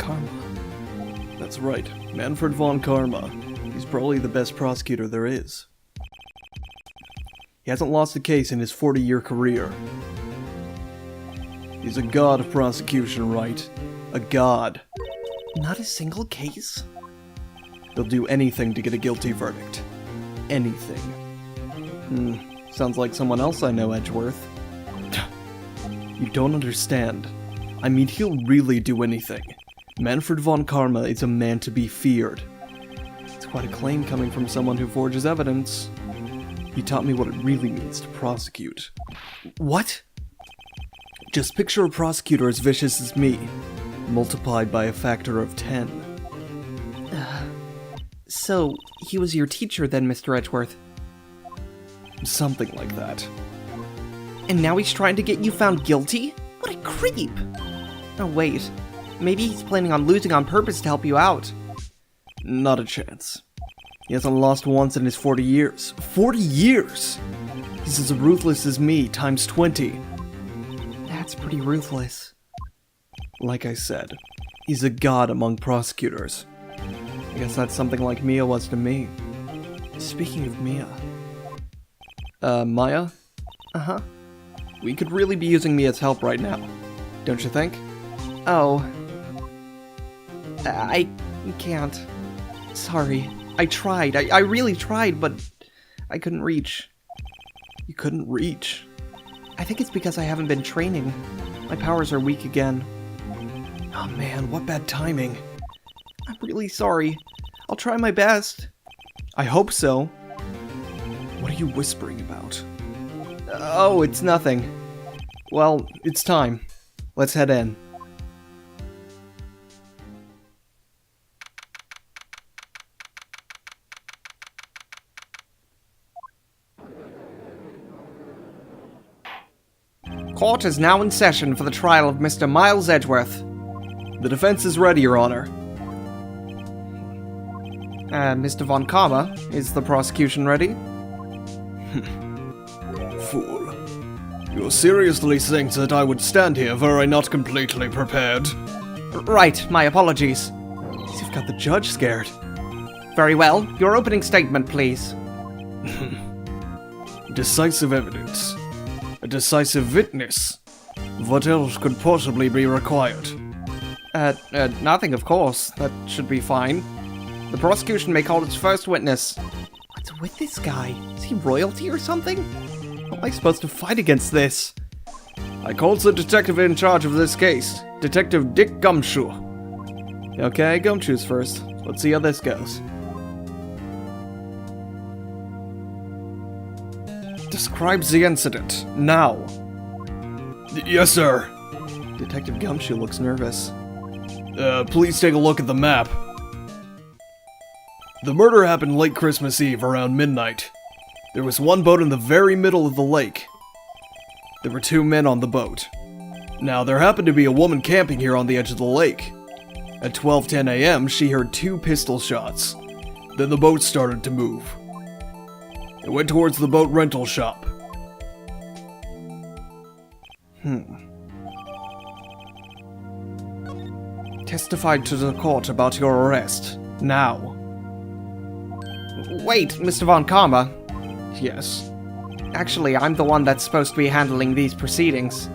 Karma. That's right, Manfred von Karma. He's probably the best prosecutor there is. He hasn't lost a case in his 40-year career. He's a god of prosecution, Wright. A god. Not a single case? He'll do anything to get a guilty verdict. Anything. Sounds like someone else I know, Edgeworth. You don't understand. I mean, he'll really do anything. Manfred von Karma is a man to be feared. It's quite a claim coming from someone who forges evidence. He taught me what it really means to prosecute. What? Just picture a prosecutor as vicious as me, multiplied by a factor of 10. So, he was your teacher then, Mr. Edgeworth? Something like that. And now he's trying to get you found guilty? What a creep! Oh wait, maybe he's planning on losing on purpose to help you out. Not a chance. He hasn't lost once in his 40 years. 40 years! He's as ruthless as me, times 20. That's pretty ruthless. Like I said, he's a god among prosecutors. I guess that's something like Mia was to me. Speaking of Mia... Maya? Uh-huh. We could really be using Mia's help right now, don't you think? Oh. I can't. Sorry. I tried. I really tried, but I couldn't reach. You couldn't reach? I think it's because I haven't been training. My powers are weak again. Oh man, what bad timing. I'm really sorry. I'll try my best. I hope so. What are you whispering about? Oh, it's nothing. Well, it's time. Let's head in. Court is now in session for the trial of Mr. Miles Edgeworth. The defense is ready, Your Honor. Mr. von Karma, is the prosecution ready? Fool. You seriously think that I would stand here were I not completely prepared? Right, my apologies. You've got the judge scared. Very well, your opening statement, please. Decisive evidence. A decisive witness. What else could possibly be required? Nothing, of course. That should be fine. The prosecution may call its first witness. What's with this guy? Is he royalty or something? How am I supposed to fight against this? I called the detective in charge of this case, Detective Dick Gumshoe. Okay, Gumshoe's first. Let's see how this goes. Describe the incident, now. Yes, sir. Detective Gumshoe looks nervous. Please take a look at the map. The murder happened late Christmas Eve around midnight. There was one boat in the very middle of the lake. There were 2 men on the boat. Now, there happened to be a woman camping here on the edge of the lake. At 12:10 a.m., she heard 2 pistol shots. Then the boat started to move. It went towards the boat rental shop. Testify to the court about your arrest, now. Wait, Mr. von Karma. Yes. Actually, I'm the one that's supposed to be handling these proceedings.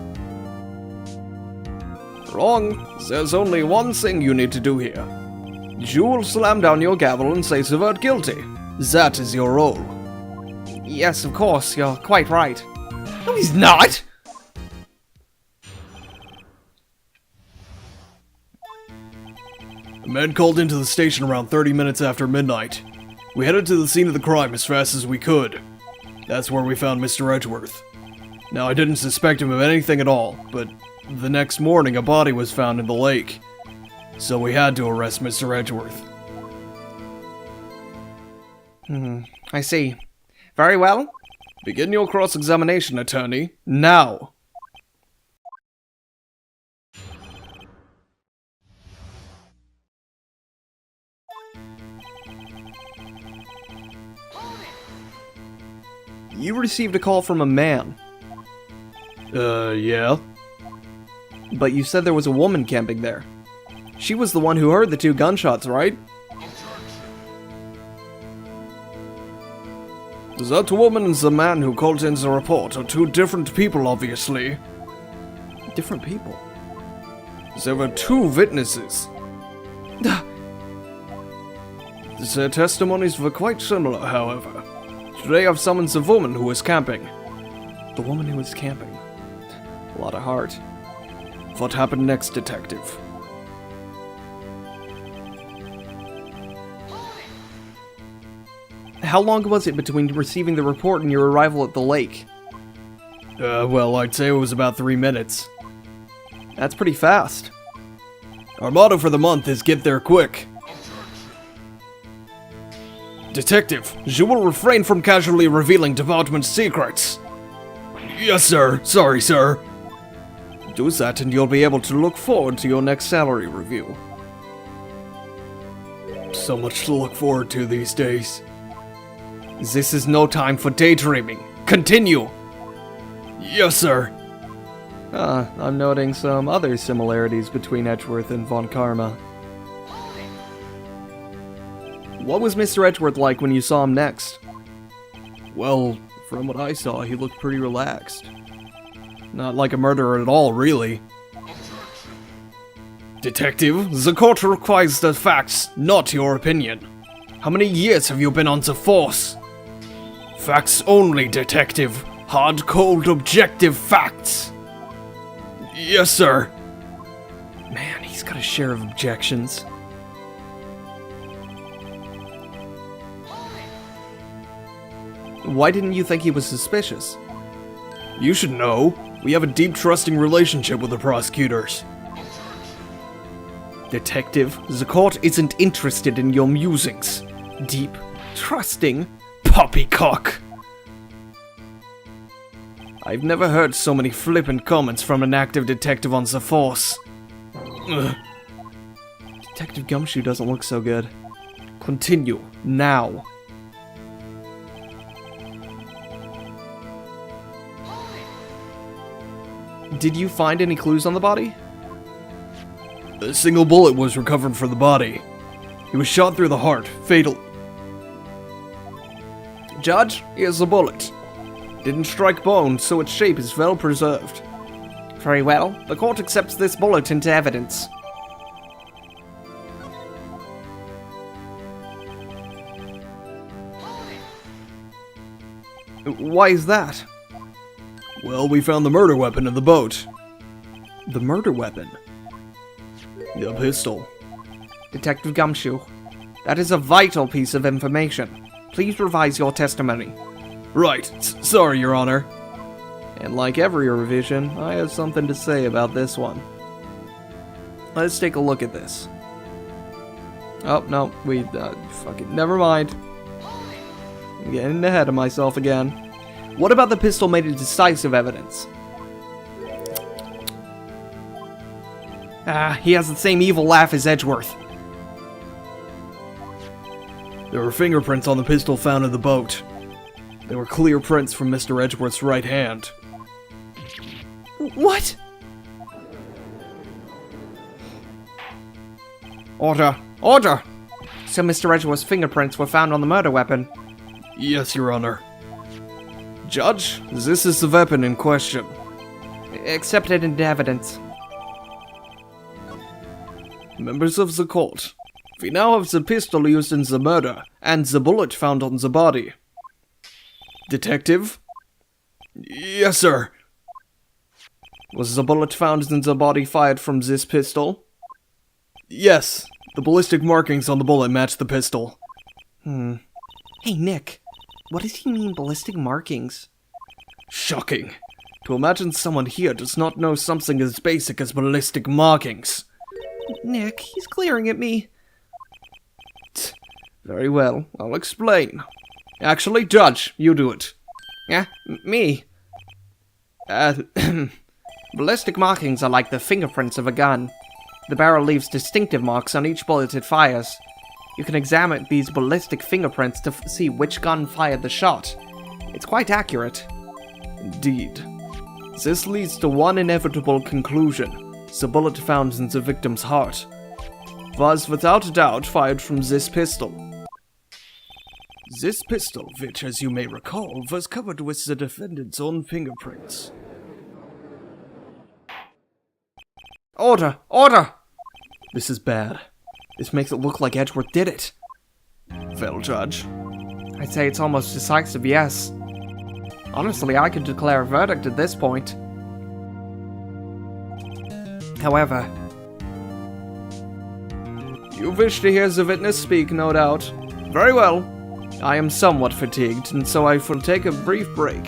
Wrong. There's only one thing you need to do here. You will slam down your gavel and say the word guilty. That is your role. Yes, of course, you're quite right. No, he's not! A man called into the station around 30 minutes after midnight. We headed to the scene of the crime as fast as we could. That's where we found Mr. Edgeworth. Now, I didn't suspect him of anything at all, but the next morning a body was found in the lake. So we had to arrest Mr. Edgeworth. I see. Very well. Begin your cross-examination, attorney. Now! You received a call from a man. Yeah? But you said there was a woman camping there. She was the one who heard the 2 gunshots, right? That woman and the man who called in the report are 2 different people, obviously. Different people? There were 2 witnesses. Their testimonies were quite similar, however. Today I've summoned the woman who was camping. The woman who was camping. A lot of heart. What happened next, Detective? How long was it between receiving the report and your arrival at the lake? Well, I'd say it was about 3 minutes. That's pretty fast. Our motto for the month is get there quick. Detective, you will refrain from casually revealing department secrets. Yes, sir. Sorry, sir. Do that and you'll be able to look forward to your next salary review. So much to look forward to these days. This is no time for daydreaming. Continue! Yes, sir. I'm noting some other similarities between Edgeworth and Von Karma. What was Mr. Edgeworth like when you saw him next? Well, from what I saw, he looked pretty relaxed. Not like a murderer at all, really. Detective, the court requires the facts, not your opinion. How many years have you been on the force? Facts only, Detective. Hard, cold, objective facts. Yes, sir. Man, he's got a share of objections. Why didn't you think he was suspicious? You should know. We have a deep, trusting relationship with the prosecutors. Detective, the court isn't interested in your musings. Deep, trusting, poppycock. I've never heard so many flippant comments from an active detective on the force. Ugh. Detective Gumshoe doesn't look so good. Continue, now. Did you find any clues on the body? A single bullet was recovered from the body. He was shot through the heart, fatal. Judge, here's the bullet. Didn't strike bone, so its shape is well preserved. Very well. The court accepts this bullet into evidence. Why is that? Well, we found the murder weapon in the boat. The murder weapon? The pistol. Detective Gumshoe, that is a vital piece of information. Please revise your testimony. Right. Sorry, Your Honor. And like every revision, I have something to say about this one. Let's take a look at this. Oh, no, fucking, never mind. I'm getting ahead of myself again. What about the pistol made a decisive evidence? He has the same evil laugh as Edgeworth. There were fingerprints on the pistol found in the boat. They were clear prints from Mr. Edgeworth's right hand. What? Order! Order! So Mr. Edgeworth's fingerprints were found on the murder weapon? Yes, Your Honor. Judge, this is the weapon in question. Accepted into evidence. Members of the court, we now have the pistol used in the murder, and the bullet found on the body. Detective? Yes, sir. Was the bullet found in the body fired from this pistol? Yes. The ballistic markings on the bullet match the pistol. Hey, Nick. What does he mean, ballistic markings? Shocking. To imagine someone here does not know something as basic as ballistic markings. Nick, he's glaring at me. Very well, I'll explain. Actually, Judge, you do it. Yeah, me. Ballistic markings are like the fingerprints of a gun. The barrel leaves distinctive marks on each bullet it fires. You can examine these ballistic fingerprints to see which gun fired the shot. It's quite accurate. Indeed. This leads to one inevitable conclusion. The bullet found in the victim's heart. was without a doubt fired from this pistol. This pistol, which, as you may recall, was covered with the defendant's own fingerprints. Order! Order! This is bad. This makes it look like Edgeworth did it. Vell, Judge. I'd say it's almost decisive, yes. Honestly, I could declare a verdict at this point. However... You wish to hear the witness speak, no doubt. Very well. I am somewhat fatigued, and so I will take a brief break.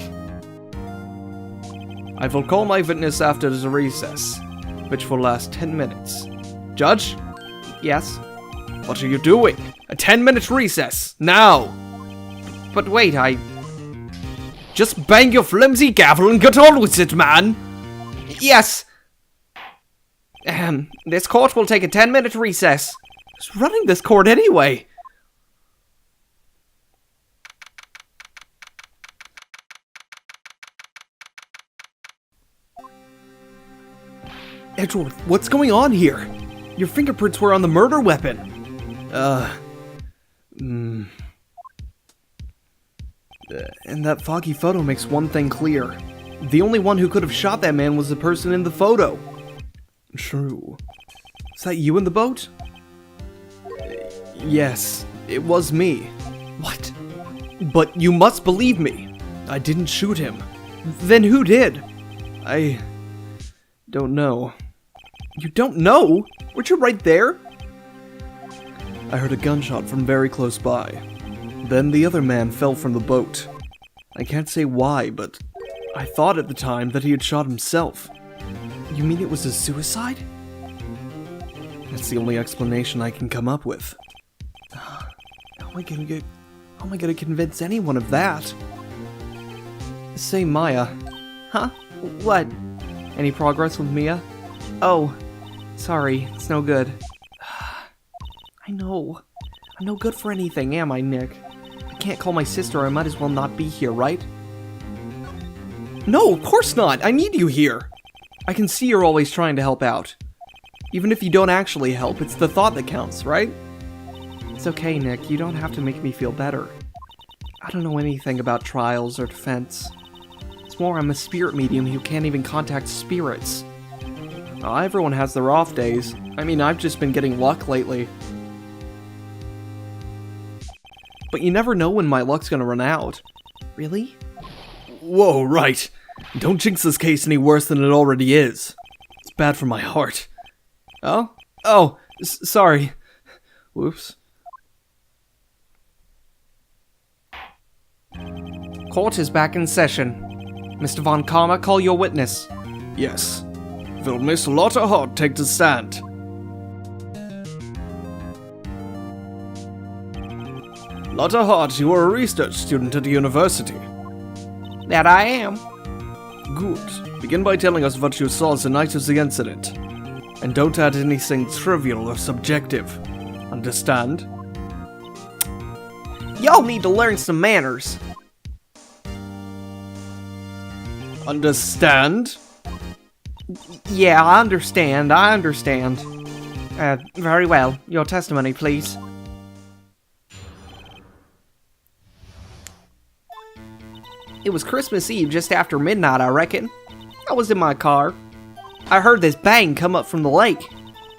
I will call my witness after the recess, which will last 10 minutes. Judge? Yes? What are you doing? A 10-minute recess, now! But wait, Just bang your flimsy gavel and get on with it, man! Yes! This court will take a 10-minute recess. Who's running this court anyway? Edgeworth, what's going on here? Your fingerprints were on the murder weapon. And that foggy photo makes one thing clear. The only one who could have shot that man was the person in the photo. True. Is that you in the boat? Yes, it was me. What? But you must believe me. I didn't shoot him. Then who did? I don't know. You don't know? Weren't you right there? I heard a gunshot from very close by. Then the other man fell from the boat. I can't say why, but I thought at the time that he had shot himself. You mean it was a suicide? That's the only explanation I can come up with. How am I gonna convince anyone of that? Say, Maya. Huh? What? Any progress with Mia? Oh, sorry, it's no good. I know. I'm no good for anything, am I, Nick? I can't call my sister, I might as well not be here, right? No, of course not! I need you here! I can see you're always trying to help out. Even if you don't actually help, it's the thought that counts, right? It's okay, Nick, you don't have to make me feel better. I don't know anything about trials or defense. It's more I'm a spirit medium who can't even contact spirits. Everyone has their off days. I mean, I've just been getting luck lately. But you never know when my luck's gonna run out. Really? Whoa, Wright. Don't jinx this case any worse than it already is. It's bad for my heart. Oh? Oh, sorry. Whoops. Court is back in session. Mr. Von Karma, call your witness. Yes. Will Miss Lotta Hart take the stand? Lotta Hart, you are a research student at the university. That I am. Good. Begin by telling us what you saw the night of the incident. And don't add anything trivial or subjective. Understand? Y'all need to learn some manners. Understand? Yeah, I understand. Very well. Your testimony, please. It was Christmas Eve just after midnight, I reckon. I was in my car. I heard this bang come up from the lake.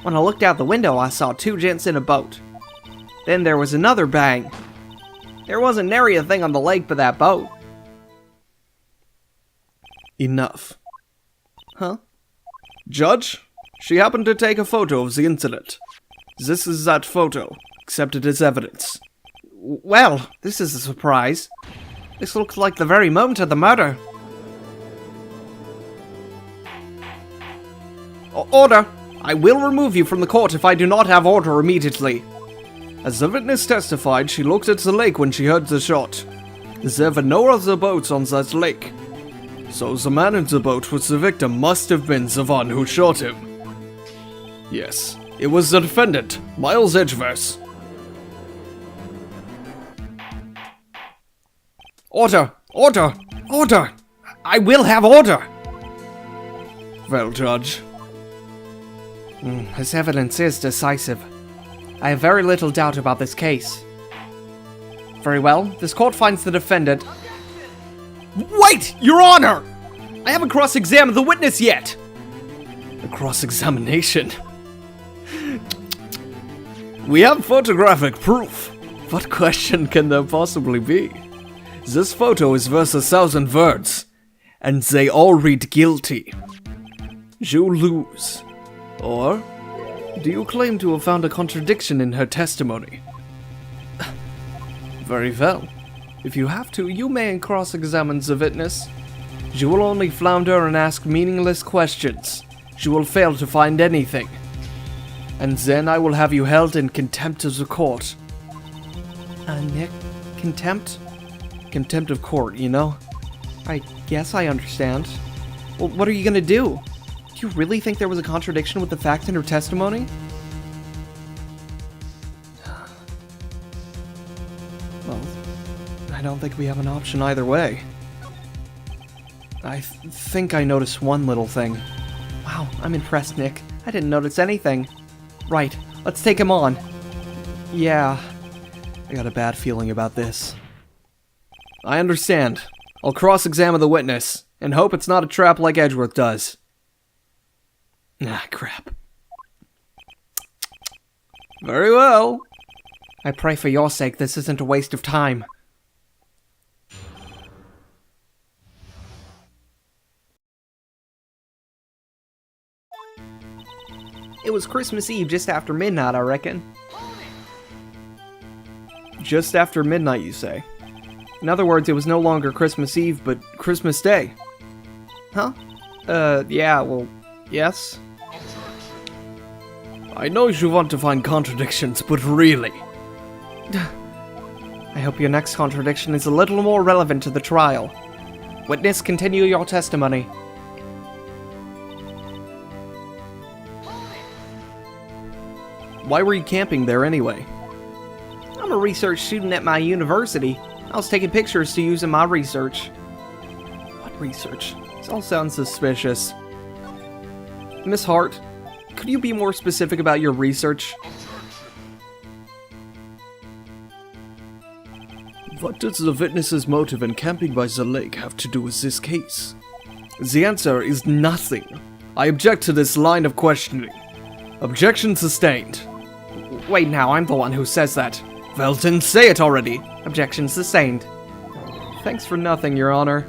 When I looked out the window, I saw two gents in a boat. Then there was another bang. There wasn't nary a thing on the lake but that boat. Enough. Huh? Judge, she happened to take a photo of the incident. This is that photo, accepted as evidence. Well, this is a surprise. This looks like the very moment of the murder. Order! I will remove you from the court if I do not have order immediately. As the witness testified, she looked at the lake when she heard the shot. There were no other boats on that lake. So the man in the boat with the victim must have been the one who shot him. Yes, it was the defendant, Miles Edgeworth. Order! Order! Order! I will have order! Well, Judge. This evidence is decisive. I have very little doubt about this case. Very well, this court finds the defendant... Wait, Your Honor! I haven't cross-examined the witness yet! A cross-examination? We have photographic proof. What question can there possibly be? This photo is worth 1,000 words, and they all read guilty. You lose. Or, do you claim to have found a contradiction in her testimony? Very well. If you have to, you may cross-examine the witness. You will only flounder and ask meaningless questions. You will fail to find anything. And then I will have you held in contempt of the court. Nick? Contempt? Contempt of court, you know? I guess I understand. Well, what are you gonna do? Do you really think there was a contradiction with the facts in her testimony? Well, I don't think we have an option either way. I think I noticed one little thing. Wow, I'm impressed, Nick. I didn't notice anything. Right, let's take him on. Yeah, I got a bad feeling about this. I understand. I'll cross-examine the witness, and hope it's not a trap like Edgeworth does. Ah, crap. Very well. I pray for your sake this isn't a waste of time. It was Christmas Eve just after midnight, I reckon. Just after midnight, you say? In other words, it was no longer Christmas Eve, but Christmas Day. Huh? Yeah, well, yes. I know you want to find contradictions, but really... I hope your next contradiction is a little more relevant to the trial. Witness, continue your testimony. Why were you camping there anyway? I'm a research student at my university. I was taking pictures to use in my research. What research? This all sounds suspicious. Miss Hart, could you be more specific about your research? What does the witness's motive in camping by the lake have to do with this case? The answer is nothing. I object to this line of questioning. Objection sustained. Wait now, I'm the one who says that. Well, then say it already. Objection sustained. Thanks for nothing, Your Honor.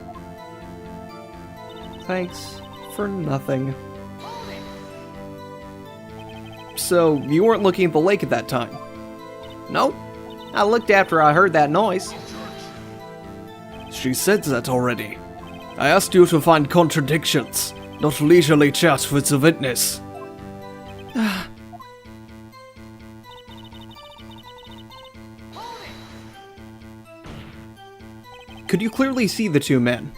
Thanks for nothing. So, you weren't looking at the lake at that time? Nope. I looked after I heard that noise. She said that already. I asked you to find contradictions, not leisurely chat with the witness. Could you clearly see the two men?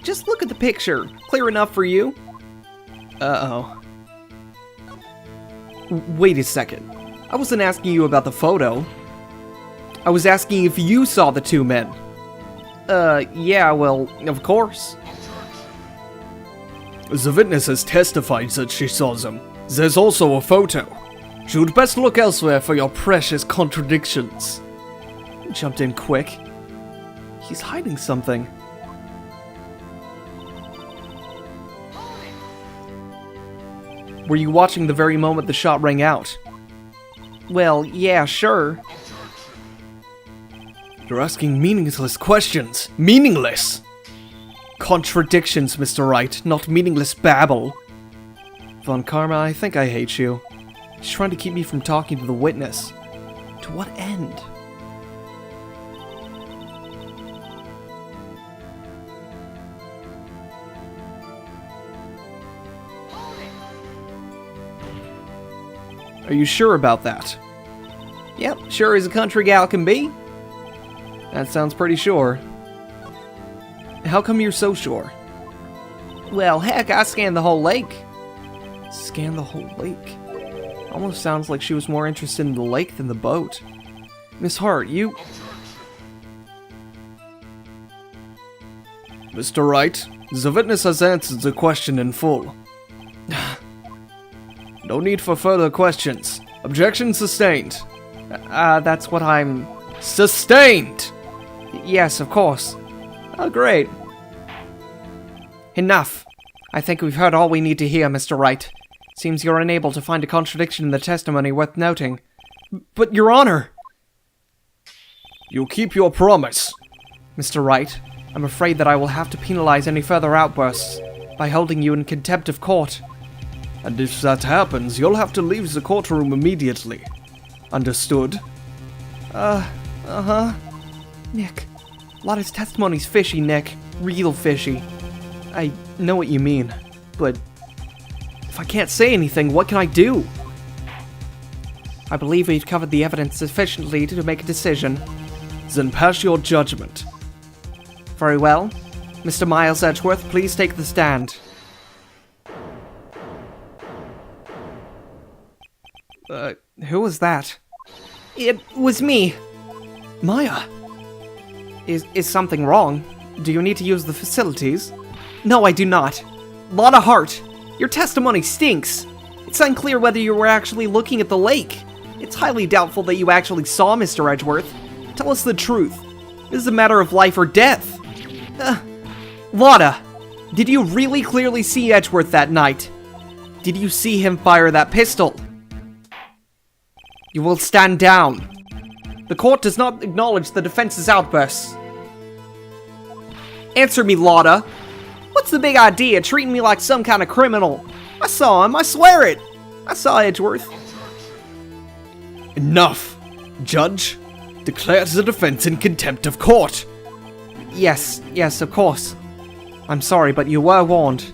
Just look at the picture. Clear enough for you? Uh-oh. Wait a second. I wasn't asking you about the photo. I was asking if you saw the two men. Yeah, well, of course. The witness has testified that she saw them. There's also a photo. You'd best look elsewhere for your precious contradictions. He jumped in quick. He's hiding something. Were you watching the very moment the shot rang out? Well, yeah, sure. You're asking meaningless questions. Meaningless! Contradictions, Mr. Wright, not meaningless babble. Von Karma, I think I hate you. She's trying to keep me from talking to the witness. To what end? Are you sure about that? Yep, sure as a country gal can be. That sounds pretty sure. How come you're so sure? Well, heck, I scanned the whole lake. Scanned the whole lake? Almost sounds like she was more interested in the lake than the boat. Miss Hart, you... Mr. Wright, the witness has answered the question in full. No need for further questions. Objection sustained. That's what I'm... Sustained! Yes, of course. Oh, great. Enough. I think we've heard all we need to hear, Mr. Wright. Seems you're unable to find a contradiction in the testimony worth noting. But, Your Honor... You keep your promise. Mr. Wright, I'm afraid that I will have to penalize any further outbursts by holding you in contempt of court. And if that happens, you'll have to leave the courtroom immediately. Understood? Uh-huh. Nick, Lotta's testimony's fishy, Nick. Real fishy. I know what you mean, but if I can't say anything, what can I do? I believe we've covered the evidence sufficiently to make a decision. Then pass your judgment. Very well. Mr. Miles Edgeworth, please take the stand. Who was that? It was me. Maya! Is something wrong? Do you need to use the facilities? No, I do not. Lotta Hart, your testimony stinks. It's unclear whether you were actually looking at the lake. It's highly doubtful that you actually saw Mr. Edgeworth. Tell us the truth. This is a matter of life or death. Lotta, did you really clearly see Edgeworth that night? Did you see him fire that pistol? You will stand down. The court does not acknowledge the defense's outbursts. Answer me, Lotta. What's the big idea, treating me like some kind of criminal? I saw him, I swear it. I saw Edgeworth. Enough! Judge, declare the defense in contempt of court. Yes, of course. I'm sorry, but you were warned.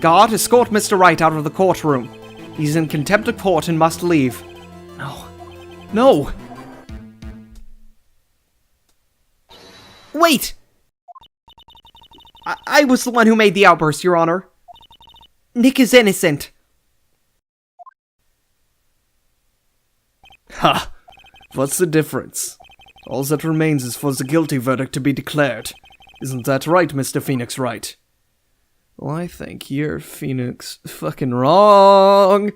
Guard, escort Mr. Wright out of the courtroom. He's in contempt of court and must leave. No! Wait! I was the one who made the outburst, Your Honor. Nick is innocent. Ha! What's the difference? All that remains is for the guilty verdict to be declared. Isn't that right, Mr. Phoenix Wright? Well, I think you're Phoenix fucking wrong.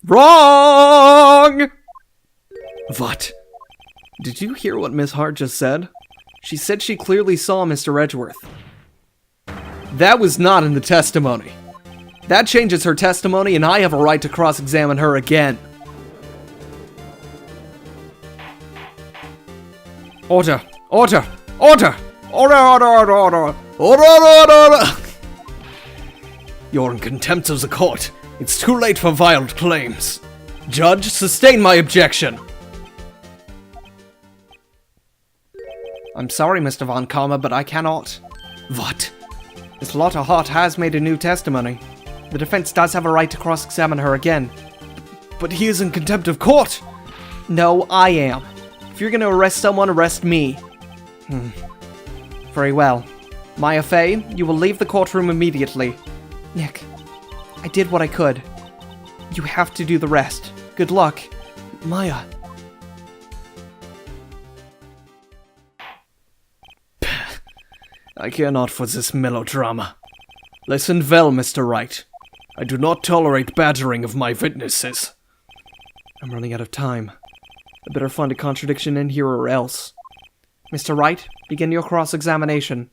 Wrong! What? Did you hear what Miss Hart just said? She said she clearly saw Mr. Edgeworth. That was not in the testimony. That changes her testimony, and I have a right to cross-examine her again. Order! Order! Order! Order, order, order, order! Order, order, order! You're in contempt of the court. It's too late for violent claims. Judge, sustain my objection. I'm sorry, Mr. Von Karma, but I cannot. What? Miss Lotta Hart has made a new testimony. The defense does have a right to cross-examine her again. But he is in contempt of court. No, I am. If you're gonna arrest someone, arrest me. Very well. Maya Fey, you will leave the courtroom immediately. Nick, I did what I could. You have to do the rest. Good luck. Maya. I care not for this melodrama. Listen well, Mr. Wright. I do not tolerate badgering of my witnesses. I'm running out of time. I better find a contradiction in here or else. Mr. Wright, begin your cross-examination.